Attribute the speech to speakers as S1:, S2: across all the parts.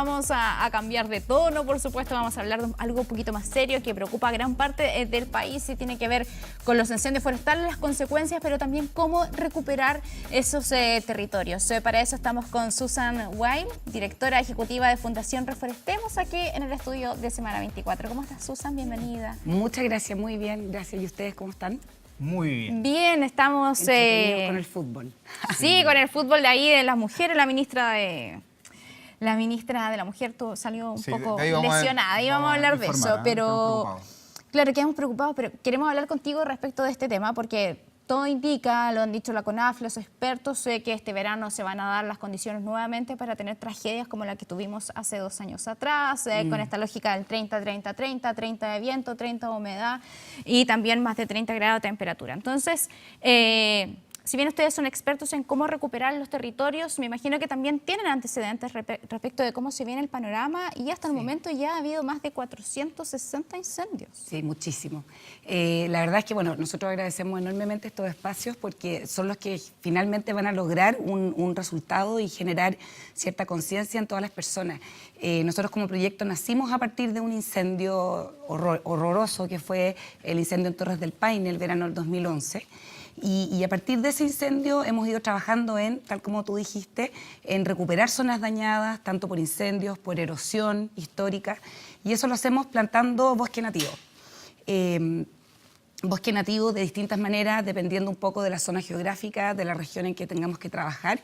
S1: Vamos a cambiar de tono, por supuesto, vamos a hablar de algo un poquito más serio que preocupa a gran parte del país y tiene que ver con los incendios forestales, las consecuencias, pero también cómo recuperar esos territorios. Para eso estamos con Susan Wild, directora ejecutiva de Fundación Reforestemos, aquí en el estudio de Semana 24. ¿Cómo estás, Susan? Bienvenida.
S2: Muchas gracias, muy bien, gracias. ¿Y ustedes cómo están?
S3: Muy bien.
S1: Bien, estamos...
S2: Con el fútbol.
S1: Sí, con el fútbol de ahí de las mujeres, la ministra de la Mujer salió un poco lesionada y vamos a hablar de eso, pero claro, quedamos preocupados, pero queremos hablar contigo respecto de este tema porque todo indica, lo han dicho la CONAF, los expertos, que este verano se van a dar las condiciones nuevamente para tener tragedias como la que tuvimos hace 2 años atrás, con esta lógica del 30-30-30, 30 de viento, 30 de humedad y también más de 30 grados de temperatura. Entonces, si bien ustedes son expertos en cómo recuperar los territorios, me imagino que también tienen antecedentes respecto de cómo se viene el panorama y hasta el momento ya ha habido más de 460 incendios.
S2: Sí, muchísimo. La verdad es que, bueno, nosotros agradecemos enormemente estos espacios porque son los que finalmente van a lograr un resultado y generar cierta conciencia en todas las personas. Nosotros como proyecto nacimos a partir de un incendio horroroso que fue el incendio en Torres del Paine el verano del 2011. Y a partir de ese incendio hemos ido trabajando en, tal como tú dijiste, en recuperar zonas dañadas, tanto por incendios, por erosión histórica, y eso lo hacemos plantando bosque nativo. Bosque nativo de distintas maneras, dependiendo un poco de la zona geográfica, de la región en que tengamos que trabajar.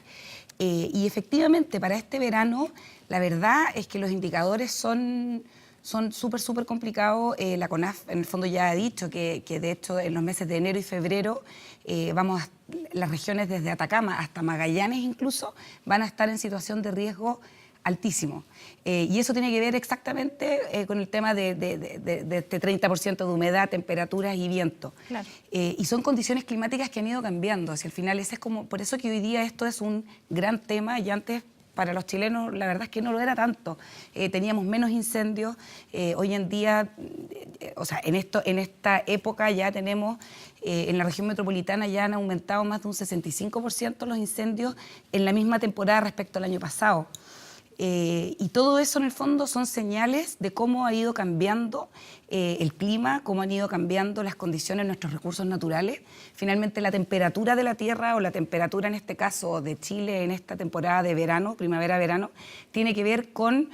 S2: Y efectivamente, para este verano, la verdad es que los indicadores son súper complicados. La CONAF en el fondo ya ha dicho que de hecho en los meses de enero y febrero las regiones desde Atacama hasta Magallanes incluso van a estar en situación de riesgo altísimo. Y eso tiene que ver exactamente con el tema de este 30% de humedad, temperaturas y viento.
S1: Claro.
S2: Y son condiciones climáticas que han ido cambiando. Hacia el final, ese es como, por eso que hoy día esto es un gran tema y antes para los chilenos la verdad es que no lo era tanto. Teníamos menos incendios. Hoy en día, o sea, en esta época ya tenemos, en la región metropolitana ya han aumentado más de un 65% los incendios en la misma temporada respecto al año pasado. Y todo eso en el fondo son señales de cómo ha ido cambiando el clima, cómo han ido cambiando las condiciones de nuestros recursos naturales. Finalmente la temperatura de la Tierra o la temperatura en este caso de Chile en esta temporada de verano, primavera-verano, tiene que ver con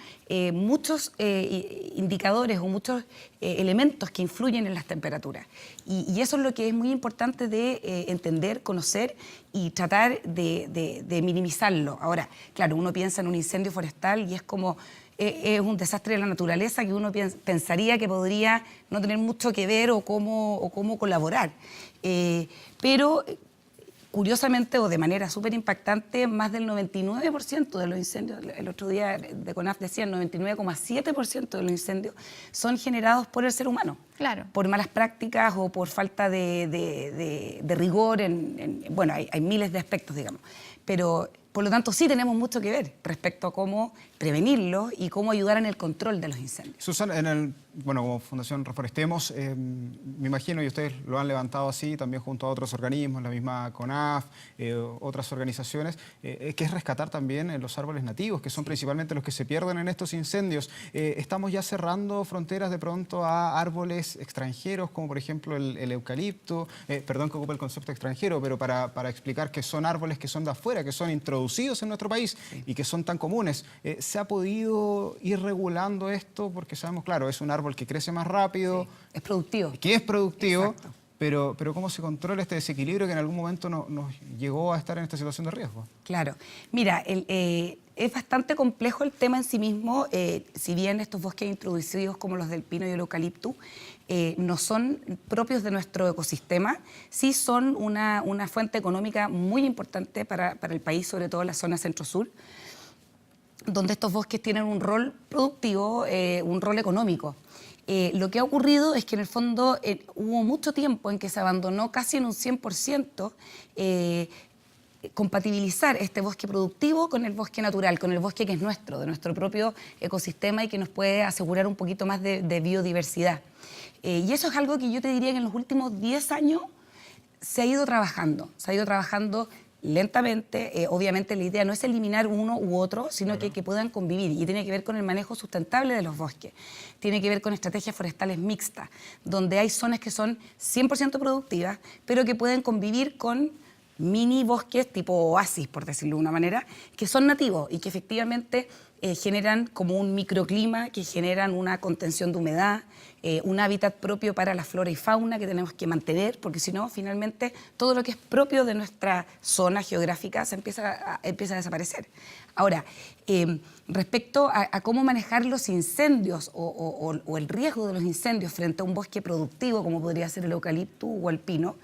S2: muchos indicadores o muchos elementos que influyen en las temperaturas. Y eso es lo que es muy importante de entender, conocer y tratar de minimizarlo. Ahora, claro, uno piensa en un incendio forestal y es como es un desastre de la naturaleza que uno pensaría que podría no tener mucho que ver o cómo colaborar. Pero curiosamente o de manera súper impactante, más del 99% de los incendios, el otro día de CONAF decía, el 99,7% de los incendios son generados por el ser humano.
S1: Claro.
S2: Por malas prácticas o por falta de rigor. Bueno, hay miles de aspectos, digamos. Pero, por lo tanto, sí tenemos mucho que ver respecto a cómo prevenirlos y cómo ayudar en el control de los incendios.
S3: Susan, como Fundación Reforestemos, me imagino, y ustedes lo han levantado así, también junto a otros organismos, la misma CONAF, otras organizaciones, que es rescatar también los árboles nativos, que son principalmente los que se pierden en estos incendios. Estamos ya cerrando fronteras de pronto a árboles extranjeros, como por ejemplo el eucalipto, perdón que ocupe el concepto extranjero, pero para explicar que son árboles que son de afuera, que son introducidos en nuestro país y que son tan comunes. ¿Se ha podido ir regulando esto? Porque sabemos, claro, es un árbol que crece más rápido.
S2: Sí, es productivo.
S3: Que es productivo.
S2: Exacto.
S3: Pero ¿cómo se controla este desequilibrio que en algún momento nos llegó a estar en esta situación de riesgo?
S2: Claro. Mira, es bastante complejo el tema en sí mismo. Si bien estos bosques introducidos como los del pino y el eucalipto no son propios de nuestro ecosistema, sí son una fuente económica muy importante para el país, sobre todo en la zona centro-sur, donde estos bosques tienen un rol productivo, un rol económico. Lo que ha ocurrido es que en el fondo hubo mucho tiempo en que se abandonó casi en un 100% compatibilizar este bosque productivo con el bosque natural, con el bosque que es nuestro, de nuestro propio ecosistema y que nos puede asegurar un poquito más de biodiversidad. Y eso es algo que yo te diría que en los últimos 10 años se ha ido trabajando lentamente. Obviamente la idea no es eliminar uno u otro, sino que puedan convivir, y tiene que ver con el manejo sustentable de los bosques. Tiene que ver con estrategias forestales mixtas, donde hay zonas que son 100% productivas, pero que pueden convivir con mini bosques tipo oasis, por decirlo de una manera, que son nativos y que efectivamente generan como un microclima, que generan una contención de humedad, un hábitat propio para la flora y fauna que tenemos que mantener, porque si no, finalmente, todo lo que es propio de nuestra zona geográfica se empieza a desaparecer. Ahora, respecto a cómo manejar los incendios o el riesgo de los incendios frente a un bosque productivo, como podría ser el eucalipto o el pino,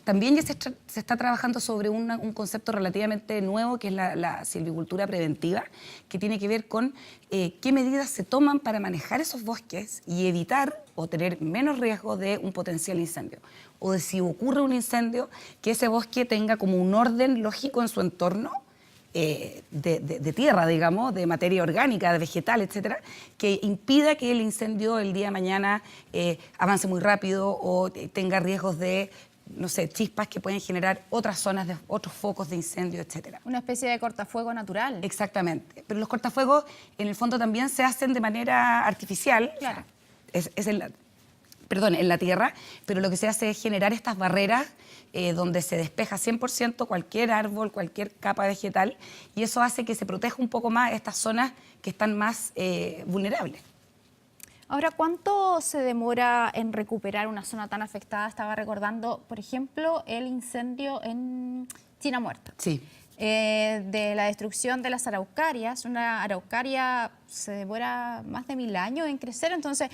S2: también ya se está trabajando sobre un concepto relativamente nuevo, que es la silvicultura preventiva, que tiene que ver con qué medidas se toman para manejar esos bosques y evitar o tener menos riesgo de un potencial incendio. O de si ocurre un incendio, que ese bosque tenga como un orden lógico en su entorno, de tierra, digamos, de materia orgánica, de vegetal, etcétera, que impida que el incendio el día de mañana avance muy rápido o tenga riesgos de, no sé, chispas que pueden generar otras zonas, de otros focos de incendio, etcétera.
S1: Una especie de cortafuego natural.
S2: Exactamente. Pero los cortafuegos, en el fondo, también se hacen de manera artificial.
S1: Claro.
S2: Es en la tierra, pero lo que se hace es generar estas barreras donde se despeja 100% cualquier árbol, cualquier capa vegetal, y eso hace que se proteja un poco más estas zonas que están más vulnerables.
S1: Ahora, ¿cuánto se demora en recuperar una zona tan afectada? Estaba recordando, por ejemplo, el incendio en China Muerta.
S2: Sí.
S1: De la destrucción de las araucarias. Una araucaria se demora más de 1000 años en crecer, entonces,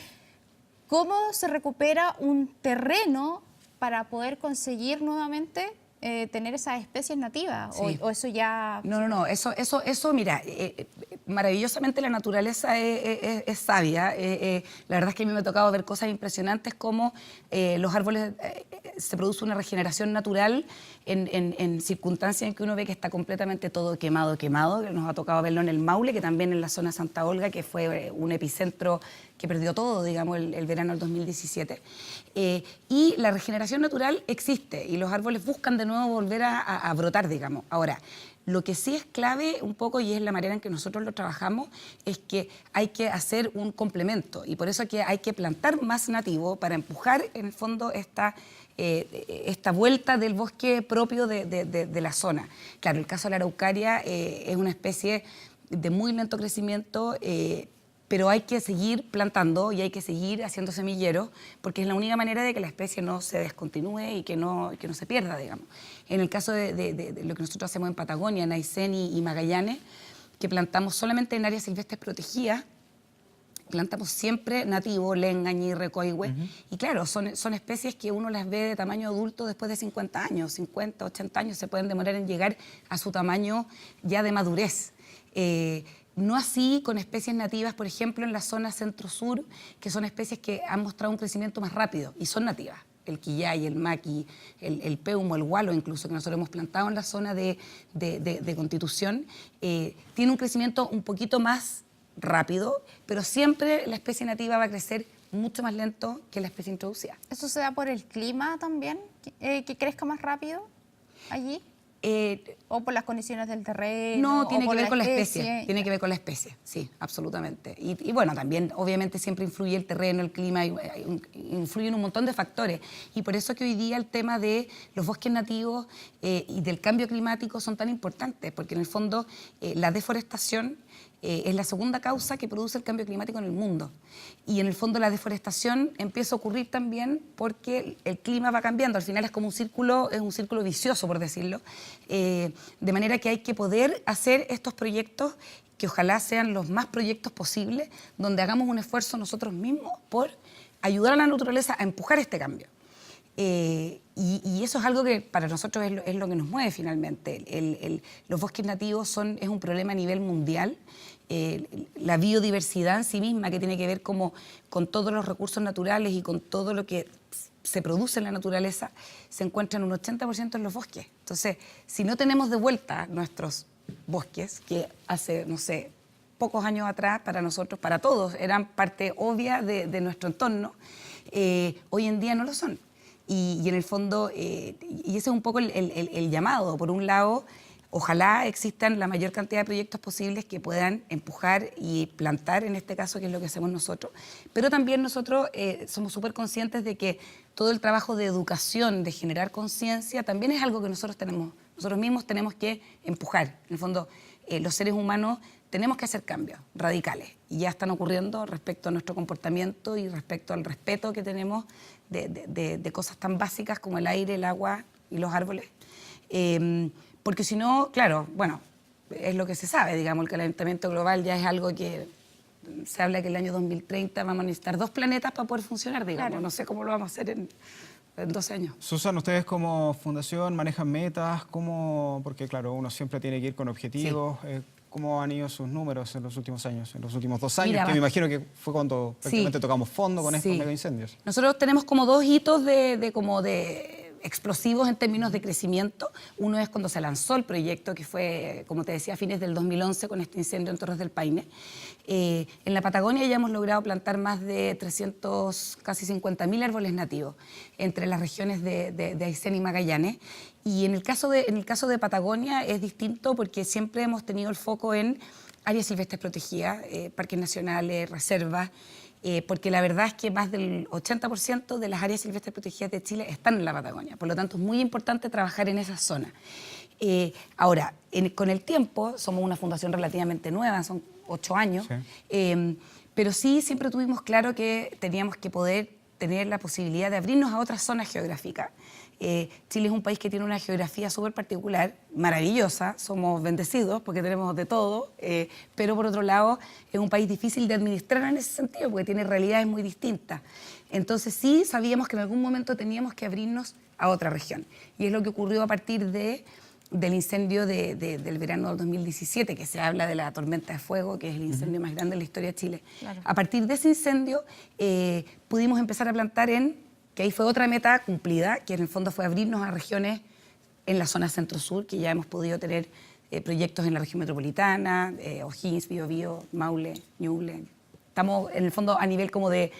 S1: ¿cómo se recupera un terreno para poder conseguir nuevamente tener esas especies nativas? Sí. ¿O eso ya...?
S2: No, eso mira, maravillosamente la naturaleza es sabia. La verdad es que a mí me ha tocado ver cosas impresionantes como los árboles, se produce una regeneración natural en circunstancias en que uno ve que está completamente todo quemado, que nos ha tocado verlo en el Maule, que también en la zona de Santa Olga, que fue un epicentro que perdió todo, digamos, el verano del 2017. Y la regeneración natural existe y los árboles buscan de nuevo volver a brotar, digamos. Ahora, lo que sí es clave un poco, y es la manera en que nosotros lo trabajamos, es que hay que hacer un complemento, y por eso que hay que plantar más nativo para empujar, en el fondo, esta vuelta del bosque propio de la zona. Claro, el caso de la araucaria es una especie de muy lento crecimiento, pero hay que seguir plantando y hay que seguir haciendo semilleros, porque es la única manera de que la especie no se descontinúe y que no se pierda, digamos. En el caso de lo que nosotros hacemos en Patagonia, en Aysén y Magallanes, que plantamos solamente en áreas silvestres protegidas, plantamos siempre nativo, lenga, ñirre, coihue, y claro, son especies que uno las ve de tamaño adulto después de 50 años, 50, 80 años, se pueden demorar en llegar a su tamaño ya de madurez. No así con especies nativas, por ejemplo, en la zona centro-sur, que son especies que han mostrado un crecimiento más rápido y son nativas. El quillay, el maqui, el peumo, el gualo, incluso, que nosotros hemos plantado en la zona de Constitución, tiene un crecimiento un poquito más rápido, pero siempre la especie nativa va a crecer mucho más lento que la especie introducida.
S1: ¿Eso se da por el clima también? ¿Que crezca más rápido allí? ¿O por las condiciones del terreno?
S2: No, tiene que ver con la especie. Tiene que ver con la especie, sí, absolutamente. Y bueno, también obviamente siempre influye el terreno, el clima, influyen un montón de factores. Y por eso que hoy día el tema de los bosques nativos y del cambio climático son tan importantes, porque en el fondo la deforestación es la segunda causa que produce el cambio climático en el mundo. Y en el fondo la deforestación empieza a ocurrir también porque el clima va cambiando. Al final es como un círculo vicioso, por decirlo. De manera que hay que poder hacer estos proyectos que ojalá sean los más proyectos posibles, donde hagamos un esfuerzo nosotros mismos por ayudar a la naturaleza a empujar este cambio. Y eso es algo que para nosotros es lo que nos mueve finalmente. Los bosques nativos es un problema a nivel mundial. La biodiversidad en sí misma, que tiene que ver con todos los recursos naturales y con todo lo que se produce en la naturaleza, se encuentra en un 80% en los bosques. Entonces, si no tenemos de vuelta nuestros bosques, que hace, no sé, pocos años atrás, para nosotros, para todos, eran parte obvia de nuestro entorno, hoy en día no lo son. Y en el fondo, y ese es un poco el llamado. Por un lado, ojalá existan la mayor cantidad de proyectos posibles que puedan empujar y plantar, en este caso, que es lo que hacemos nosotros. Pero también nosotros somos súper conscientes de que todo el trabajo de educación, de generar conciencia, también es algo que nosotros mismos tenemos que empujar. En el fondo, los seres humanos tenemos que hacer cambios radicales y ya están ocurriendo respecto a nuestro comportamiento y respecto al respeto que tenemos de cosas tan básicas como el aire, el agua y los árboles. Porque si no, claro, bueno, es lo que se sabe, digamos, el calentamiento global ya es algo que se habla que el año 2030 vamos a necesitar 2 planetas para poder funcionar, digamos. Claro. No sé cómo lo vamos a hacer en 12 años.
S3: Susan, ustedes como fundación manejan metas, ¿cómo? Porque claro, uno siempre tiene que ir con objetivos. Sí. ¿Cómo han ido sus números en los últimos años, en los últimos 2 años? Mira, que me imagino que fue cuando prácticamente tocamos fondo con estos megaincendios.
S2: Nosotros tenemos como 2 hitos de explosivos en términos de crecimiento. Uno es cuando se lanzó el proyecto, que fue, como te decía, a fines del 2011 con este incendio en Torres del Paine. En la Patagonia ya hemos logrado plantar más de 300, casi 50.000 árboles nativos entre las regiones de Aysén y Magallanes. Y en el caso de Patagonia es distinto porque siempre hemos tenido el foco en áreas silvestres protegidas, parques nacionales, reservas, porque la verdad es que más del 80% de las áreas silvestres protegidas de Chile están en la Patagonia. Por lo tanto, es muy importante trabajar en esa zona. Ahora, con el tiempo, somos una fundación relativamente nueva, son 8 años, pero sí siempre tuvimos claro que teníamos que poder tener la posibilidad de abrirnos a otras zonas geográficas. Chile es un país que tiene una geografía súper particular, maravillosa, somos bendecidos porque tenemos de todo, pero por otro lado es un país difícil de administrar en ese sentido porque tiene realidades muy distintas. Entonces sí sabíamos que en algún momento teníamos que abrirnos a otra región y es lo que ocurrió a partir del incendio del verano del 2017, que se habla de la tormenta de fuego, que es el incendio más grande en la historia de Chile. Claro. A partir de ese incendio pudimos empezar a plantar que ahí fue otra meta cumplida, que en el fondo fue abrirnos a regiones en la zona centro-sur, que ya hemos podido tener proyectos en la región metropolitana, O'Higgins, Biobío, Maule, Ñuble. Estamos en el fondo a nivel como de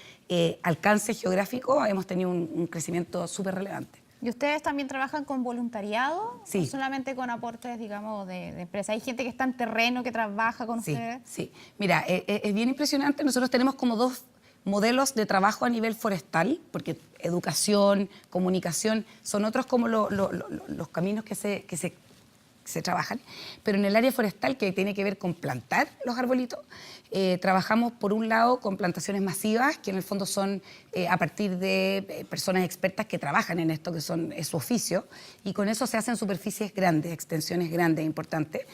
S2: alcance geográfico, hemos tenido un crecimiento súper relevante.
S1: ¿Y ustedes también trabajan con voluntariado?
S2: Sí.
S1: ¿O solamente con aportes, digamos, de empresas? ¿Hay gente que está en terreno, que trabaja con ustedes?
S2: Sí. Mira, es bien impresionante. Nosotros tenemos como 2 modelos de trabajo a nivel forestal, porque educación, comunicación, son otros como los caminos que se trabajan. Pero en el área forestal, que tiene que ver con plantar los arbolitos, trabajamos por un lado con plantaciones masivas, que en el fondo son a partir de personas expertas que trabajan en esto, que es su oficio, y con eso se hacen superficies grandes, extensiones grandes, importantes.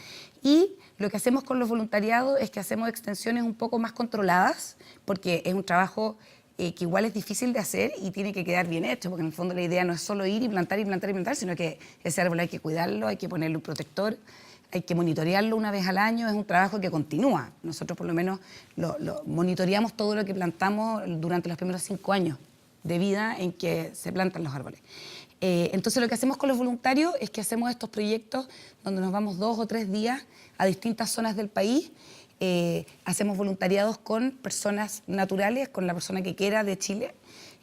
S2: Y lo que hacemos con los voluntariados es que hacemos extensiones un poco más controladas, porque es un trabajo que igual es difícil de hacer y tiene que quedar bien hecho, porque en el fondo la idea no es solo ir y plantar y plantar y plantar, sino que ese árbol hay que cuidarlo, hay que ponerle un protector, hay que monitorearlo una vez al año, es un trabajo que continúa. Nosotros por lo menos lo monitoreamos todo lo que plantamos durante los primeros 5 años de vida en que se plantan los árboles. Entonces lo que hacemos con los voluntarios es que hacemos estos proyectos donde nos vamos 2 o 3 días a distintas zonas del país. Hacemos voluntariados con personas naturales, con la persona que quiera de Chile.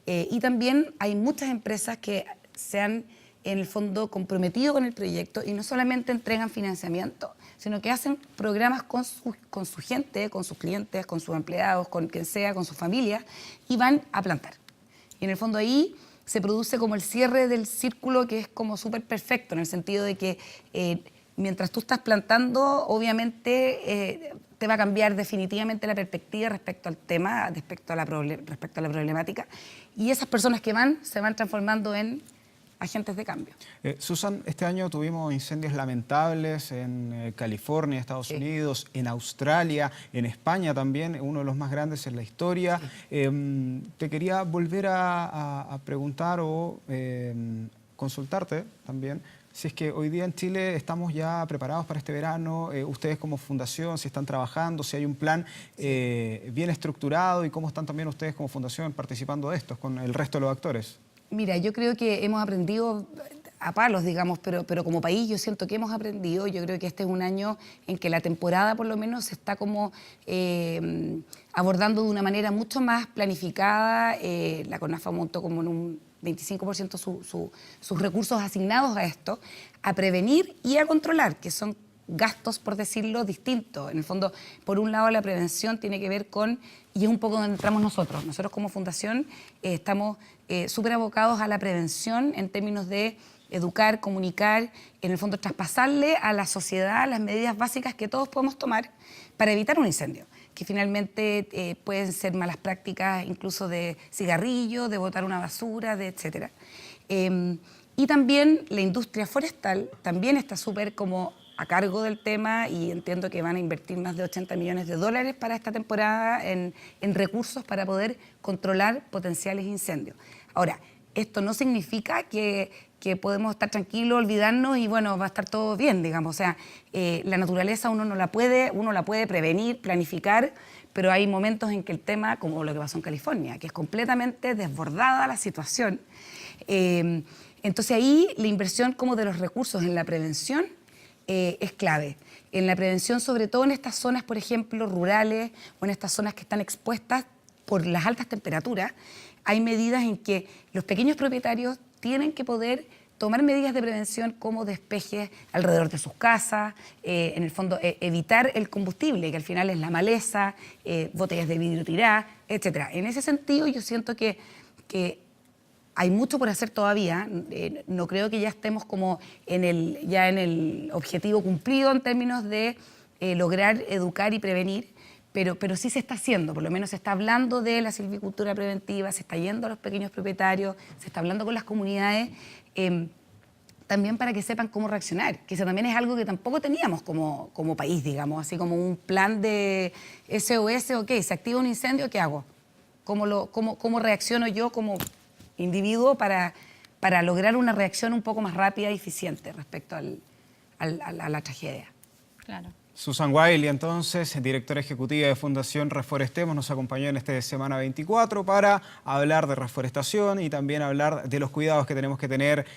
S2: Y también hay muchas empresas que se han, en el fondo, comprometido con el proyecto y no solamente entregan financiamiento, sino que hacen programas con su gente, con sus clientes, con sus empleados, con quien sea, con su familia, y van a plantar. Y en el fondo ahí se produce como el cierre del círculo, que es como súper perfecto, en el sentido de que mientras tú estás plantando, obviamente te va a cambiar definitivamente la perspectiva respecto al tema, respecto a la problemática, y esas personas que se van transformando en agentes de cambio.
S3: Susan, este año tuvimos incendios lamentables en California, Estados Unidos, en Australia, en España también, uno de los más grandes en la historia. Sí. Te quería volver a preguntar o consultarte también si es que hoy día en Chile estamos ya preparados para este verano, ustedes como fundación, si están trabajando, si hay un plan bien estructurado y cómo están también ustedes como fundación participando de esto con el resto de los actores.
S2: Mira, yo creo que hemos aprendido a palos, digamos, pero como país yo siento que hemos aprendido. Yo creo que este es un año en que la temporada por lo menos se está como abordando de una manera mucho más planificada. La CONAFA montó como en 25% sus recursos asignados a esto, a prevenir y a controlar, que son gastos, por decirlo, distintos. En el fondo, por un lado, la prevención tiene que ver con, y es un poco donde entramos nosotros. Nosotros como fundación estamos súper abocados a la prevención en términos de educar, comunicar, en el fondo traspasarle a la sociedad las medidas básicas que todos podemos tomar para evitar un incendio, que finalmente pueden ser malas prácticas incluso de cigarrillo, de botar una basura, de etcétera. Y también la industria forestal también está súper como a cargo del tema y entiendo que van a invertir más de $80 millones para esta temporada en recursos para poder controlar potenciales incendios. Ahora, esto no significa que podemos estar tranquilos, olvidarnos y bueno, va a estar todo bien, digamos. O sea, la naturaleza uno la puede prevenir, planificar, pero hay momentos en que el tema, como lo que pasó en California, que es completamente desbordada la situación. Entonces ahí la inversión como de los recursos en la prevención es clave. En la prevención, sobre todo en estas zonas, por ejemplo, rurales o en estas zonas que están expuestas por las altas temperaturas, hay medidas en que los pequeños propietarios tienen que poder tomar medidas de prevención como despejes alrededor de sus casas, en el fondo evitar el combustible, que al final es la maleza, botellas de vidrio tiradas, etc. En ese sentido yo siento que hay mucho por hacer todavía. No creo que ya estemos como en el objetivo cumplido en términos de lograr educar y prevenir, pero sí se está haciendo, por lo menos se está hablando de la silvicultura preventiva, se está yendo a los pequeños propietarios, se está hablando con las comunidades, también para que sepan cómo reaccionar, que eso también es algo que tampoco teníamos como país, digamos, así como un plan de SOS, ok, se activa un incendio, ¿qué hago? ¿Cómo reacciono yo como individuo para lograr una reacción un poco más rápida y eficiente respecto a la tragedia?
S1: Claro.
S3: Susan Wiley, entonces, directora ejecutiva de Fundación Reforestemos, nos acompañó en este Semana 24 para hablar de reforestación y también hablar de los cuidados que tenemos que tener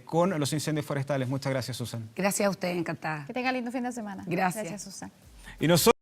S3: con los incendios forestales. Muchas gracias, Susan.
S2: Gracias a usted, encantada.
S1: Que tenga lindo fin de semana.
S2: Gracias.
S1: Gracias, Susan.
S3: Y nosotros